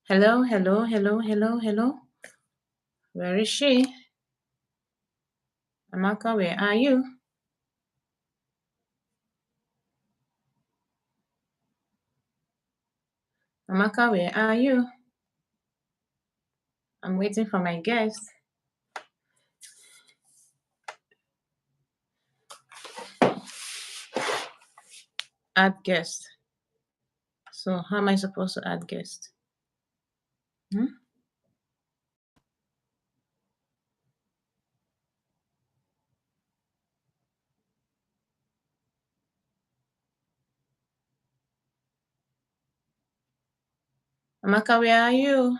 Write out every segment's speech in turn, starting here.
Hello, hello, hello, hello, hello. Where is she? Amaka, where are you? Amaka, where are you? I'm waiting for my guest. Add guest. So how am I supposed to add guest? Amaka, where are you?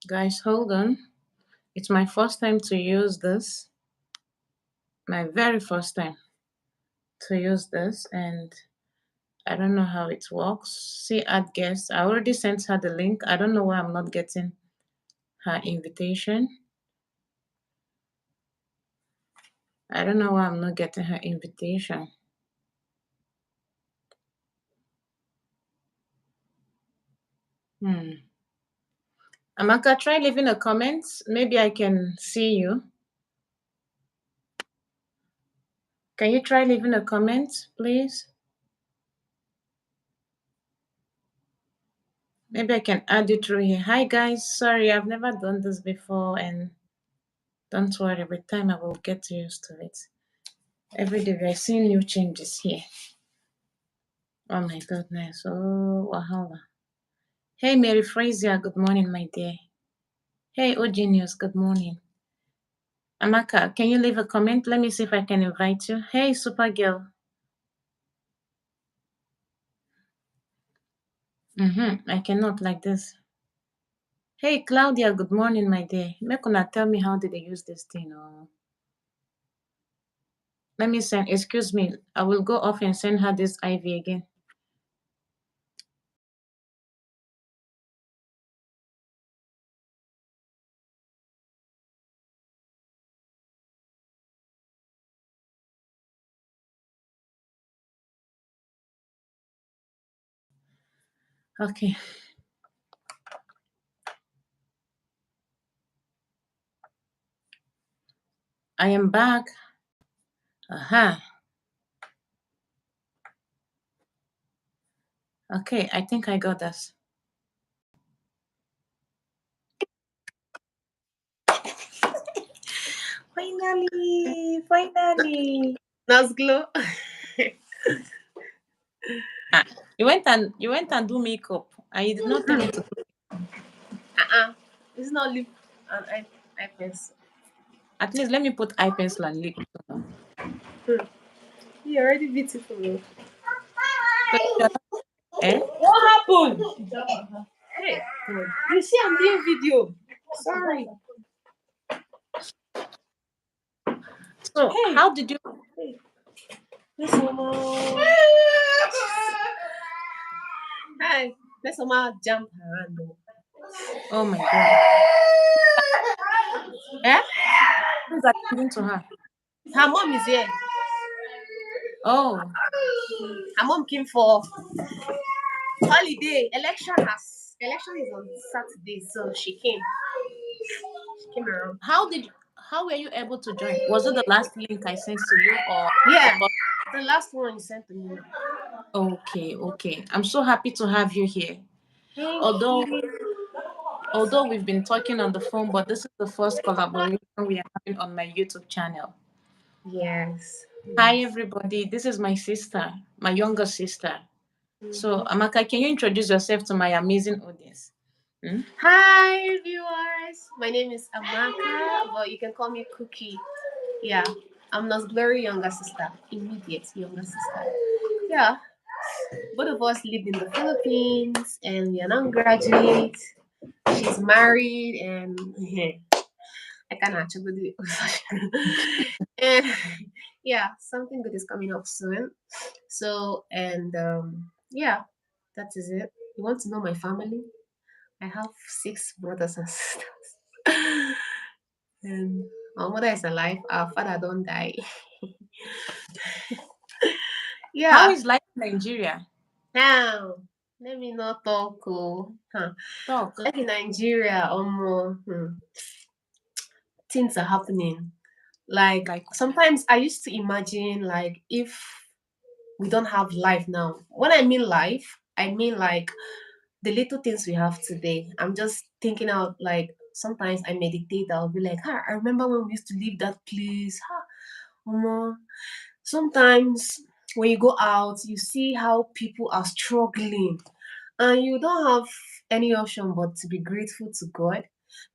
Guys, hold on. It's my first time to use this. My very first time to use this, and I don't know how it works. See, add guest. I already sent her the link. I don't know why I'm not getting her invitation. I don't know why I'm not getting her invitation. Amaka, try leaving a comment. Maybe I can see you. Can you try leaving a comment, please? Maybe I can add you through here. Hi, guys. Sorry, I've never done this before, and don't worry, with time I will get used to it. Every day we're seeing new changes here. Oh my goodness. Oh, wahala. Hey, Mary Frazier, good morning, my dear. Hey, Ogenius, good morning. Amaka, can you leave a comment? Let me see if I can invite you. Hey, Supergirl. I cannot like this. Hey, Claudia, good morning, my dear. Make una tell me how did they use this thing. Oh. Let me send, excuse me, I will go off and send her this IV again. Okay. I am back. Aha. Okay, I think I got this. Finally. That's glow. You went and do makeup. I did not tell you to. It's not lip and eye pencil. At least let me put eye pencil and lip. You're already beautiful. Eh? What happened? Hey, you see I'm doing video. Sorry. So Hey. how did you? Hey. This one. Hi. This one jump around. Oh my god. Eh? Who's attending to her? Her mom is here. Oh. Her mom came for holiday. Election is on Saturday, so she came. She came around. How were you able to join? Was it the last link I sent to you or Yeah, the last one you sent to me. Okay. I'm so happy to have you here. Thank Although you. we've been talking on the phone, but this is the first collaboration we are having on my YouTube channel. Yes. Hi everybody, this is my sister, my younger sister. So Amaka, can you introduce yourself to my amazing audience? Hi viewers, my name is Amaka, but you can call me Cookie. Yeah, I'm Nas Glory younger sister, immediate younger sister. Yeah, both of us lived in the Philippines, and we are now graduate. She's married, and I can't actually do it. And yeah, something good is coming up soon. So, and yeah, that is it. You want to know my family? I have 6 brothers and sisters. And Our mother is alive. Our father don't die. Yeah. How is life in Nigeria? Now, let me not talk. Oh, huh. Talk. Life in Nigeria, things are happening. Like Like, sometimes I used to imagine like if we don't have life now. When I mean life, I mean like the little things we have today. I'm just thinking out like sometimes I meditate. I'll be like, I remember when we used to leave that place. Omo, sometimes when you go out, you see how people are struggling, and you don't have any option but to be grateful to God.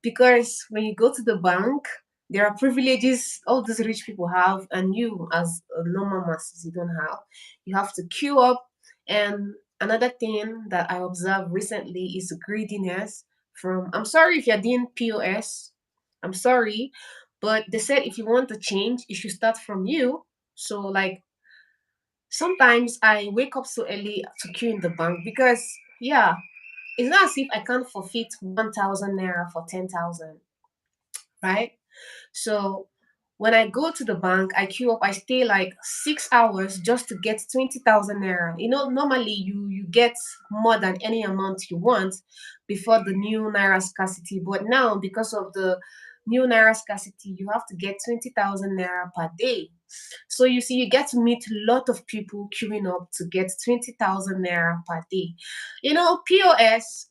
Because when you go to the bank, there are privileges all these rich people have, and you, as a normal masses, you don't have. You have to queue up. And another thing that I observed recently is greediness. I'm sorry if you're doing POS, I'm sorry, but they said if you want to change, it should start from you. So, like, sometimes I wake up so early to queue in the bank because, yeah, it's not as if I can't forfeit 1,000 naira for 10,000, right? So when I go to the bank, I queue up, I stay like 6 hours just to get 20,000 naira. You know, normally you get more than any amount you want before the new naira scarcity. But now, because of the new naira scarcity, you have to get 20,000 naira per day. So you see, you get to meet a lot of people queuing up to get 20,000 naira per day. You know, POS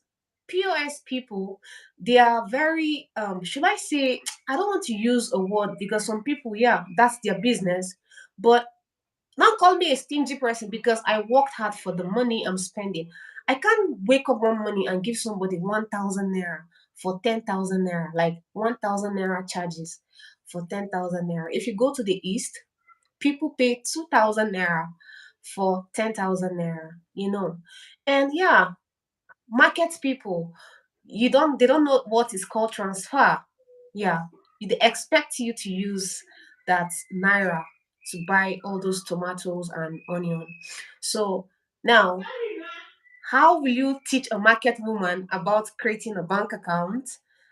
people, they are very, should I say, I don't want to use a word because some people, yeah, that's their business. But not call me a stingy person because I worked hard for the money I'm spending. I can't wake up one morning and give somebody 1,000 naira for 10,000 naira, like 1,000 naira charges for 10,000 naira. If you go to the east, people pay 2,000 naira for 10,000 naira, you know. And yeah, market people, they don't know what is called transfer. Yeah, they expect you to use that naira to buy all those tomatoes and onion. So now, how will you teach a market woman about creating a bank account,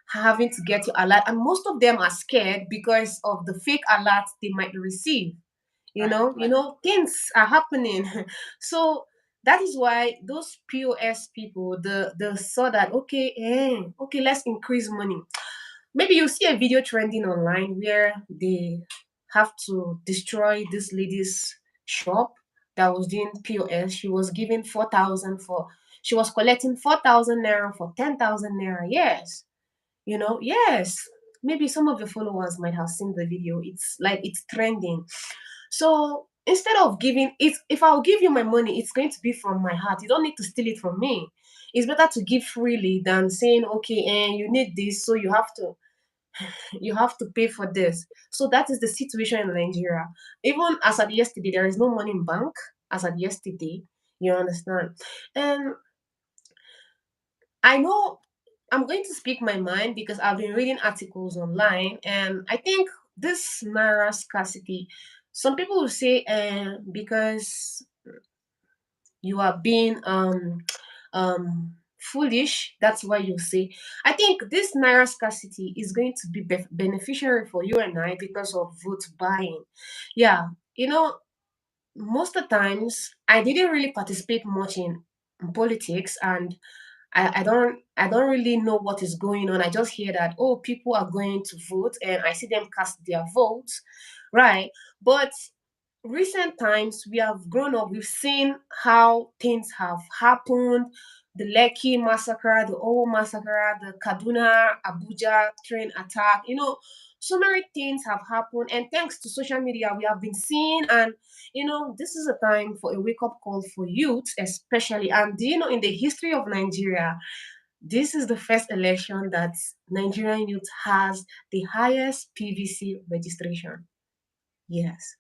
having to get your alert? And most of them are scared because of the fake alerts they might receive. Things are happening. So that is why those POS people, the saw that, okay, okay, let's increase money. Maybe you see a video trending online where they have to destroy this lady's shop that was doing POS. She was giving 4,000 for, she was collecting 4,000 naira for 10,000 naira. Yes, yes. Maybe some of your followers might have seen the video. It's like it's trending. So instead of giving it, if I'll give you my money, it's going to be from my heart. You don't need to steal it from me. It's better to give freely than saying, okay, and you need this, so you have to pay for this. So that is the situation in Nigeria. Even as at yesterday, there is no money in bank. As at yesterday, you understand? And I know I'm going to speak my mind because I've been reading articles online, and I think this naira scarcity. Some people will say, because you are being foolish. That's why you say. I think this naira scarcity is going to be beneficiary for you and I because of vote buying. Yeah, most of the times I didn't really participate much in politics, and I don't really know what is going on. I just hear that, oh, people are going to vote and I see them cast their votes, right? But recent times we have grown up, we've seen how things have happened. The Lekki massacre, the Owo massacre, the Kaduna Abuja train attack, so many things have happened, and thanks to social media we have been seeing. And this is a time for a wake-up call for youth especially. And do you know, in the history of Nigeria, this is the first election that Nigerian youth has the highest PVC registration. Yes.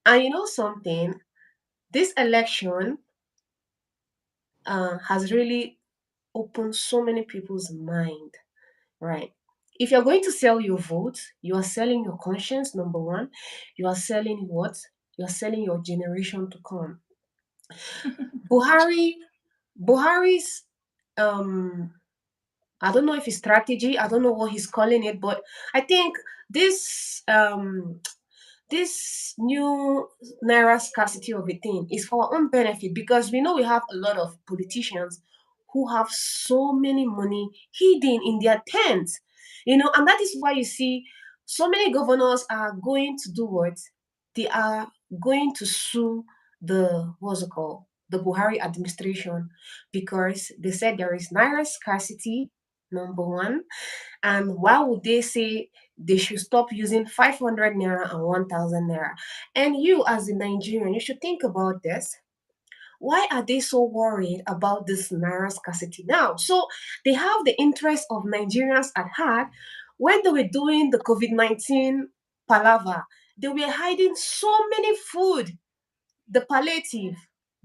And you know something? This election has really opened so many people's mind, right? If you're going to sell your vote, you are selling your conscience, number one. You are selling what? You are selling your generation to come. Buhari, Buhari's um I don't know if it's strategy. I don't know what he's calling it, but I think this this new naira scarcity of a thing is for our own benefit, because we know we have a lot of politicians who have so many money hidden in their tents, and that is why you see so many governors are going to do what? They are going to sue the what's it called? The Buhari administration, because they said there is naira scarcity, number one. And why would they say they should stop using 500 naira and 1000 naira? And you, as a Nigerian, you should think about this. Why are they so worried about this naira scarcity now? So they have the interest of Nigerians at heart. When they were doing the COVID-19 palaver, they were hiding so many food, the palliative.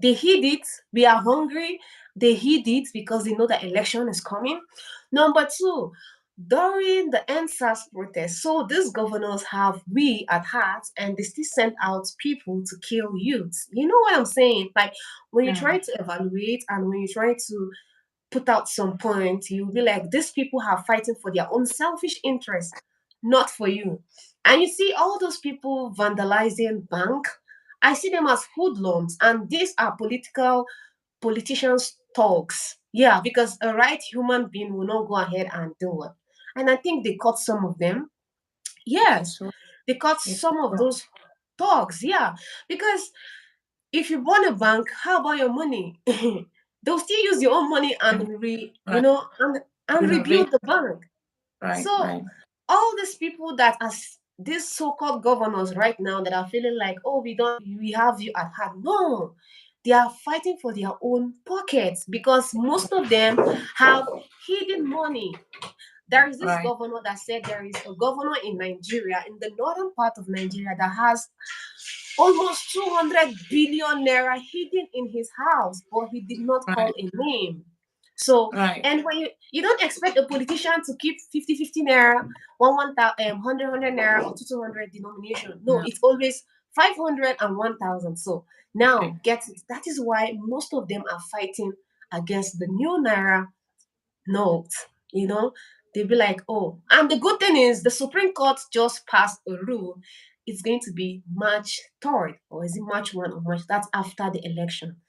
They hid it. We are hungry. They hid it because they know the election is coming. Number two, during the NSAS protest, so these governors have we at heart, and they still send out people to kill youths. You know what I'm saying? Like, when you try Mm. to evaluate and when you try to put out some points, you'll be like, these people are fighting for their own selfish interests, not for you. And you see all those people vandalizing bank, I see them as hoodlums, and these are politicians talks. Yeah, because a right human being will not go ahead and do it. And I think they caught some of them. Yes, It's well. they caught It's some of well. those talks. Yeah, because if you burn a bank, how about your money? They'll still use your own money Mm. and Right. and Renovate. rebuild the bank. Right. So Right. all these people that are these so-called governors right now that are feeling like, oh, we have you at heart. No, they are fighting for their own pockets, because most of them have hidden money. There is this Right. governor that said there is a governor in Nigeria, in the northern part of Nigeria, that has almost 200 billion naira hidden in his house, but he did not call Right. a name. So, Right. and when you don't expect a politician to keep 50 naira, 100 naira, or 200 denomination. No, No. it's always 500 and 1000. So Right. now get it. That is why most of them are fighting against the new naira note. You know, they'll be like, oh, and the good thing is the Supreme Court just passed a rule. It's going to be March 3rd, or is it March 1 or March? That's after the election.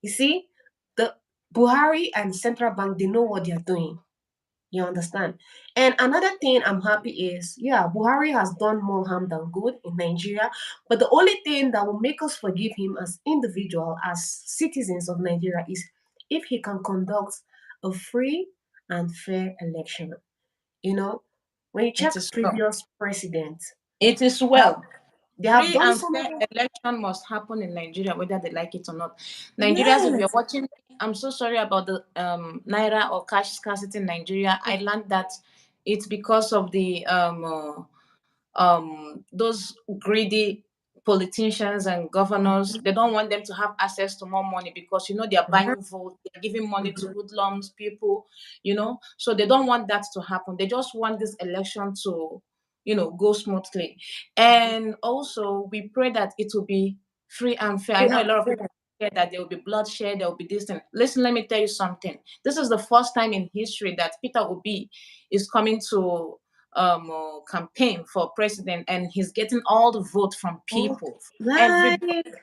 You see, the Buhari and Central Bank, they know what they're doing. You understand? And another thing I'm happy is, yeah, Buhari has done more harm than good in Nigeria. But the only thing that will make us forgive him as individual, as citizens of Nigeria, is if he can conduct a free and fair election. You know, when you check It is well. previous presidents, It is they have, well. they have Free done and so fair many. election must happen in Nigeria, whether they like it or not. Nigerians, if you're Yes. watching, I'm so sorry about the naira or cash scarcity in Nigeria. I learned that it's because of the those greedy politicians and governors. They don't want them to have access to more money because they are buying votes, they're giving money to Mhm. hoodlums people, so they don't want that to happen. They just want this election to go smoothly. And also we pray that it will be free and fair. I Free know a and lot of people fair. say that there will be bloodshed, there will be this thing. Listen, let me tell you something. This is the first time in history that Peter Obi is coming to campaign for president, and he's getting all the vote from Oh, people, every like.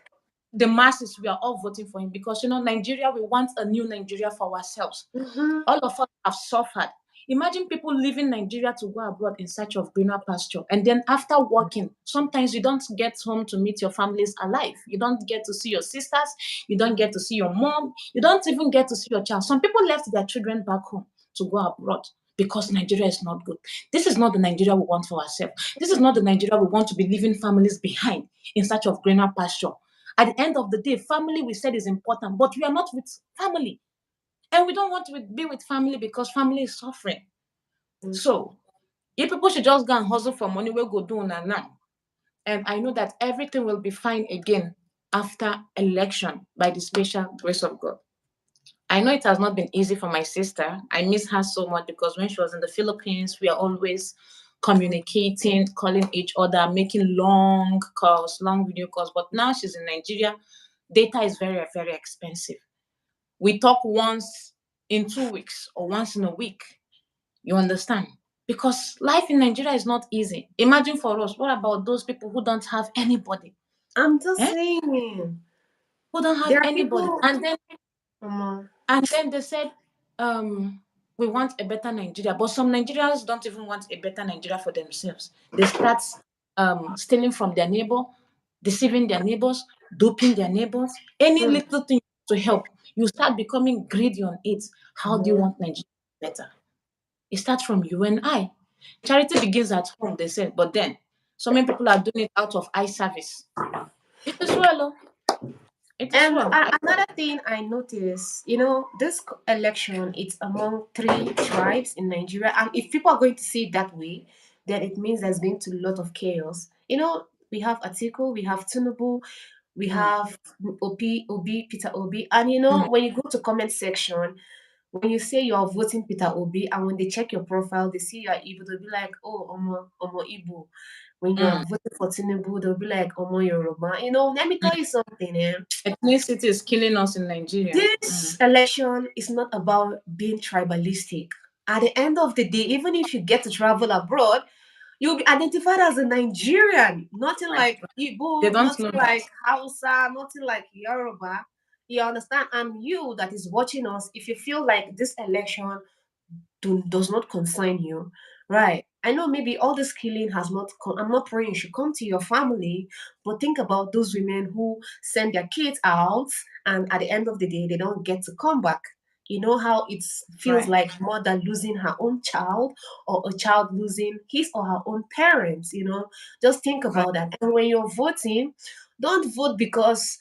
the masses. We are all voting for him because Nigeria, we want a new Nigeria for ourselves. Mhm. All of us have suffered. Imagine people leaving Nigeria to go abroad in search of greener pasture. And then after working, sometimes you don't get home to meet your families alive. You don't get to see your sisters. You don't get to see your mom. You don't even get to see your child. Some people left their children back home to go abroad because Nigeria is not good. This is not the Nigeria we want for ourselves. This is not the Nigeria we want to be leaving families behind in search of greener pasture. At the end of the day, family we said is important, but we are not with family. And we don't want to be with family because family is suffering. So if people should just go and hustle for money, we'll go do now. And I know that everything will be fine again after election by the special grace of God. I know it has not been easy for my sister. I miss her so much because when she was in the Philippines, we are always communicating, calling each other, making long calls, long video calls. But now she's in Nigeria. Data is very, very expensive. We talk once in 2 weeks or once in a week. You understand? Because life in Nigeria is not easy. Imagine for us, what about those people who don't have anybody? I'm just Eh? saying. Who don't have There are anybody? people. Um, And then they said, we want a better Nigeria. But some Nigerians don't even want a better Nigeria for themselves. They start stealing from their neighbor, deceiving their neighbors, duping their neighbors. Any hmm, little thing to help, you start becoming greedy on it. How do you um, want Nigeria better? It starts from you and I. Charity begins at home, they said. But then, so many people are doing it out of eye service. It is well, oh. It is And well. another thing I noticed, this election, it's among three tribes in Nigeria. And if people are going to see it that way, then it means there's going to be a lot of chaos. We have Atiku, we have Tinubu, we Mm, have Obi, Peter Obi. And mm, when you go to comment section, when you say you are voting Peter Obi, and when they check your profile, they see you are Igbo, they'll be like, oh, Omo Igbo. When you are mm. voting for Tinubu, they'll be like, Omo Yoruba. Let me tell you something, eh? Ethnicity is killing us in Nigeria. This election is not about being tribalistic. At the end of the day, even if you get to travel abroad, you'll be identified as a Nigerian. Nothing Right. like They Igbo, don't nothing know that. like Hausa, nothing like Yoruba. You understand? And you that is watching us, if you feel like this election does not concern you, right? I know maybe all this killing has not I'm not praying you should come to your family, but think about those women who send their kids out, and at the end of the day they don't get to come back. You know how it feels Right. like mother losing her own child, or a child losing his or her own parents. Just think Right. about that. And when you're voting, don't vote because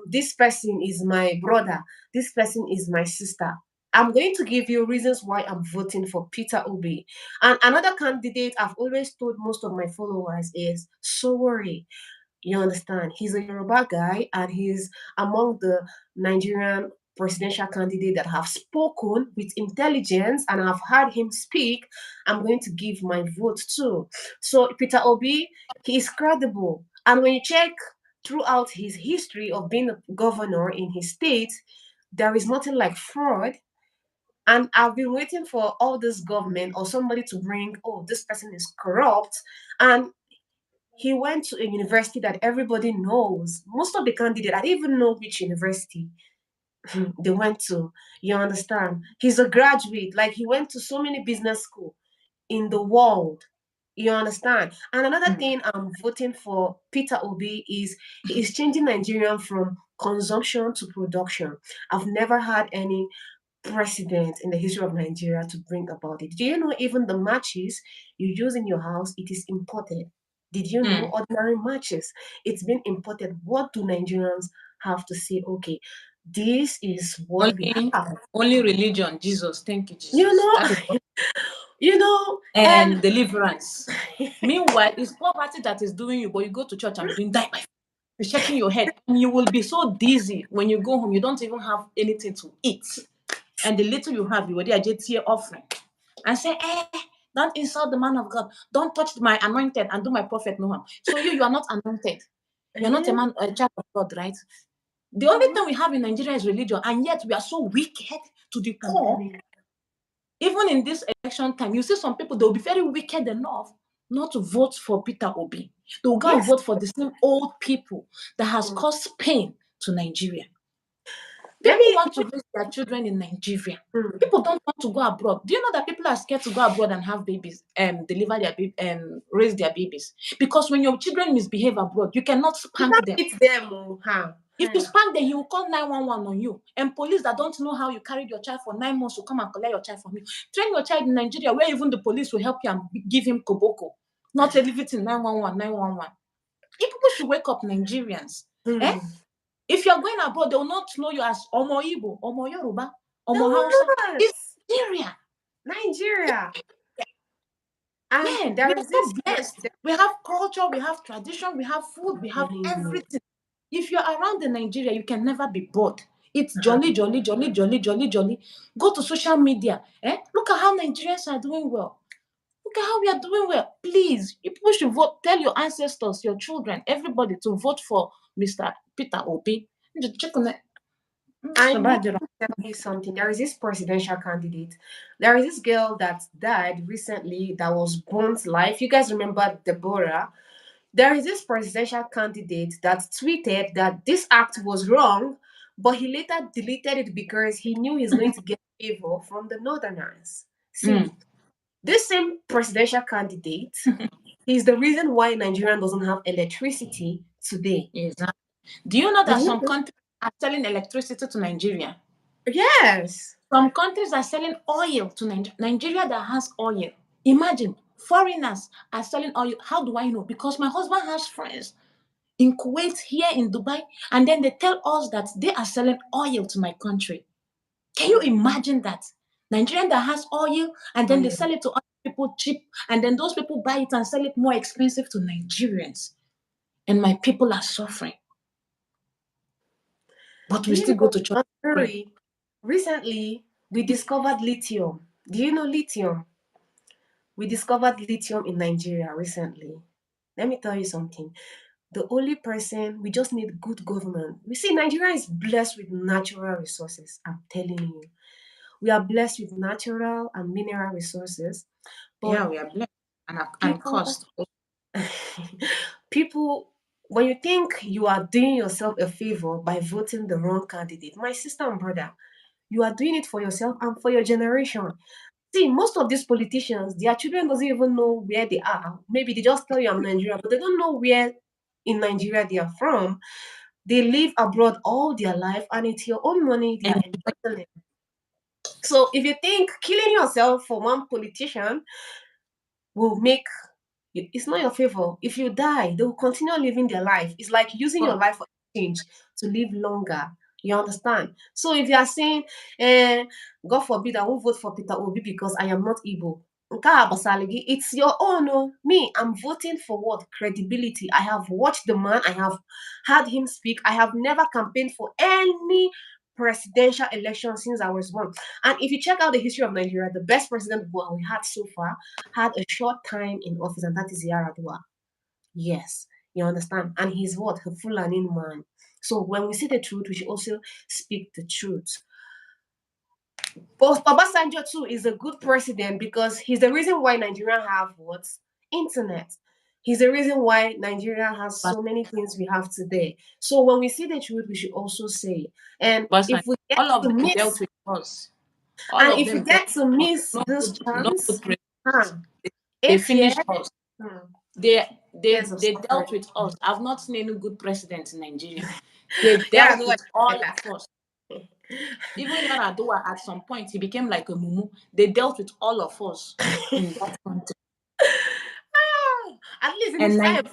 this person is my brother, this person is my sister. I'm going to give you reasons why I'm voting for Peter Obi. And another candidate I've always told most of my followers is Sowore. You understand? He's a Yoruba guy, and he's among the Nigerian presidential candidate that have spoken with intelligence, and I've heard him speak. I'm going to give my vote to. So Peter Obi, he is credible. And when you check throughout his history of being a governor in his state, there is nothing like fraud, and I've been waiting for all this government or somebody to bring, oh, this person is corrupt. And he went to a university that everybody knows. Most of the candidates, I didn't even know which university they went to. You understand? He's a graduate. Like, he went to so many business school in the world. You understand? And another Mm, thing I'm voting for Peter Obi is he is changing Nigeria from consumption to production. I've never had any president in the history of Nigeria to bring about it. Do you know even the matches you use in your house, it is imported? Did you know mm. ordinary matches? It's been imported. What do Nigerians have to say? Okay, this is what we Only, have. only religion, Jesus. Thank you, You Jesus. know, That is what. and And deliverance. Meanwhile, it's poverty that is doing you, but you go to church and be doing die by. You're shaking your head, and you will be so dizzy when you go home. You don't even have anything to eat, and the little you have, you will there JTA offering, and say, don't insult the man of God. Don't touch my anointed and do my prophet no harm. So you are not anointed. You're not a eh, man, a child of God, right? The only thing we have in Nigeria is religion, and yet we are so wicked to the I'm core. telling Even in this election time, you see some people, they'll be very wicked enough not to vote for Peter Obi. They'll go and yes. vote for the same old people that has Mm. caused pain to Nigeria. Let People me. want to raise their children in Nigeria. Mm. People don't want to go abroad. Do you know that people are scared to go abroad and have babies, deliver their baby, raise their babies? Because when your children misbehave abroad, you cannot You spank can't them. beat them, oh, huh? If you spank them, he will call 911 on you. And police that don't know how you carried your child for 9 months will come and collect your child from you. Train your child in Nigeria where even the police will help you and give him koboko. Not leave it in 911, 911. If people should wake up, Nigerians. Eh? Mm. If you're going abroad, they will not know you as Omo Igbo, Omo Yoruba, They Omo will Hausa. not. It's Nigeria. Nigeria. And Man, we there are is so this. blessed. We have culture, we have tradition, we have food, we have Telling you. everything. If you're around in Nigeria, you can never be bored. It's jolly, jolly, jolly, jolly, jolly, jolly. Go to social media. Look at how Nigerians are doing well. Look at how we are doing well. Please, you people should vote. Tell your ancestors, your children, everybody to vote for Mr. Peter Obi. Just check on it. I So need bad, you know. to tell you something. There is this presidential candidate. There is this girl that died recently that was burnt life. You guys remember Deborah? There is this presidential candidate that tweeted that this act was wrong, but he later deleted it because he knew he's going to get favor from the Northerners. Mm. See, this same presidential candidate is the reason why Nigeria doesn't have electricity today. Exactly. Do you know Did that you some know? countries are selling electricity to Nigeria? Yes. Some countries are selling oil to Nigeria. Nigeria that has oil. Imagine foreigners are selling oil. How do I know? Because my husband has friends in Kuwait, here in Dubai, and then they tell us that they are selling oil to my country. Can you imagine that? Nigerian that has oil and Oh, then they yeah. sell it to other people cheap, and then those people buy it and sell it more expensive to Nigerians. And my people are suffering. But Do we you still go know, to church I'm and pray. sorry, recently we discovered lithium. Do you know lithium? We discovered lithium in Nigeria recently. Let me tell you something. The only person, we just need good government. We see Nigeria is blessed with natural resources. I'm telling you. We are blessed with natural and mineral resources. But Yeah, we are blessed and people, cost. people, when you think you are doing yourself a favor by voting the wrong candidate, my sister and brother, you are doing it for yourself and for your generation. See, most of these politicians, their children doesn't even know where they are. Maybe they just tell you I'm Nigerian, but they don't know where in Nigeria they are from. They live abroad all their life, and it's your own money they And are embezzling. So if you think killing yourself for one politician will make it's not your favor. If you die, they will continue living their life. It's like using your God, life for exchange to live longer. You understand? So if you are saying, God forbid, I won't vote for Peter Obi because I am not Igbo. Nke a gbasara gị, it's your own. Oh. Me, I'm voting for what? Credibility. I have watched the man. I have heard him speak. I have never campaigned for any presidential election since I was born. And if you check out the history of Nigeria, the best president we had so far had a short time in office, and that is Yaradua. Yes, you understand? And he's what? A Fulani man. So when we see the truth, we should also speak the truth. But Obasanjo too is a good president because he's the reason why Nigeria have what? Internet. He's the reason why Nigeria has but so many things we have today. So when we see the truth, we should also say it. And if we get all of to them miss, dealt with us. All and of if we them dealt get to with us. miss No this good, no good chance, huh, presidents. They 8 years, finished us. hmm, They years they of they suffering. dealt with us. I've not seen any good president in Nigeria. They Yeah, dealt no, with all better. of us. Even Yaradua, at some point, he became like a mumu. They dealt with all of us in that country. At least in his And time, like,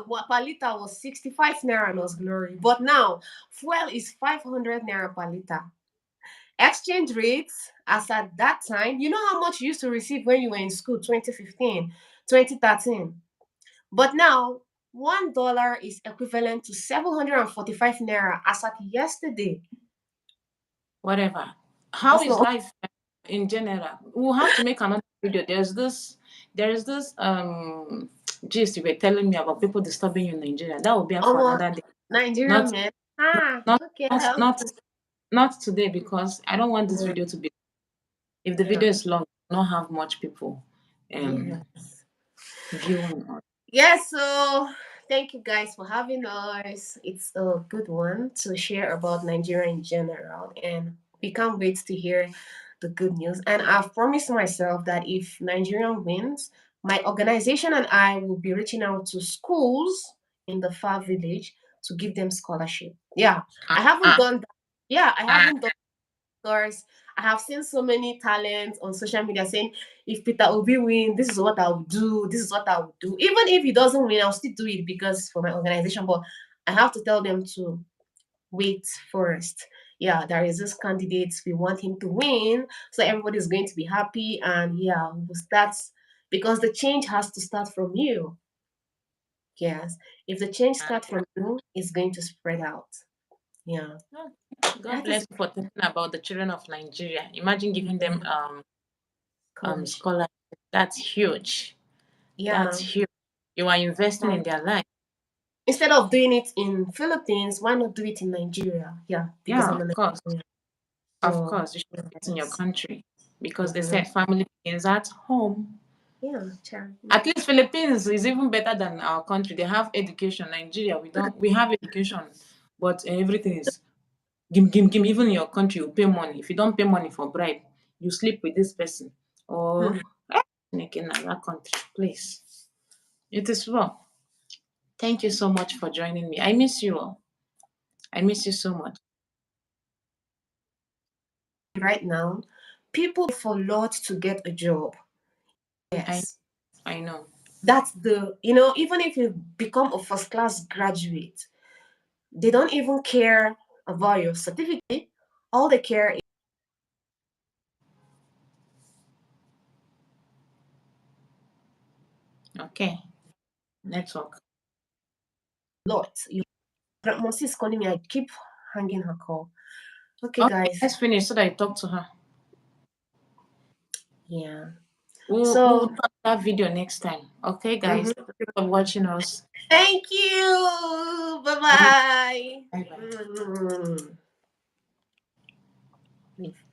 fuel per liter was 65 naira and was glory. But now, fuel is 500 naira per liter. Exchange rates, as at that time, you know how much you used to receive when you were in school, 2015, 2013. But now, $1 is equivalent to 745 naira as at yesterday. whatever. How That's is not life in general? We'll have to make another video. There is this gist you were telling me about people disturbing you in Nigeria. That will be for almost another day. Nigerian Not men. not Ah, not okay. not not, not today, because I don't want this Yeah. video to be, if the Yeah. video is long, I don't have much people Yes. viewing on. Yes, so thank you guys for having us. It's a good one to share about Nigeria in general, and we can't wait to hear the good news. And I've promised myself that if Nigeria wins, my organization and I will be reaching out to schools in the far village to give them scholarship. Yeah, Ah, I haven't ah, done that. Yeah, I ah. haven't done course, I have seen so many talents on social media saying, if Peter Obi win, this is what I'll do, this is what I'll do. Even if he doesn't win, I'll still do it because for my organization. But I have to tell them to wait first. Yeah, there is this candidate. We want him to win. So everybody's going to be happy. And yeah, we'll start because the change has to start from you. Yes. If the change starts from you, it's going to spread out. Yeah. God That is bless you for thinking about the children of Nigeria. Imagine giving them yeah, scholarship. scholarship. That's huge. That's Yeah. huge. You are investing in their life. Instead of doing it in Philippines, why not do it in Nigeria? Yeah, because Yeah, I'm a of course. Nigerian. Of So course, you should do it in your yes. country because they Mhm. said family begins at home. Yeah, child. At least Philippines is even better than our country. They have education. Nigeria, we don't. We have education, but everything is give, give, give. Even in your country, you pay money. If you don't pay money for bribe, you sleep with this person or Hmm. in another country. Please, it is well. Thank you so much for joining me. I miss you all. I miss you so much. Right now, people for lot to get a job. I Yes. I know. That's even if you become a first class graduate, they don't even care about your certificate. All they care is Okay. Network. lot. Grandma is calling me. I keep hanging her call. Okay, Okay, guys. let's finish so that I talk to her. Yeah. We'll So, talk that video next time. Okay, guys. mhm. Thank you for watching us. Thank you. Bye Bye bye. bye. Mm. Leave.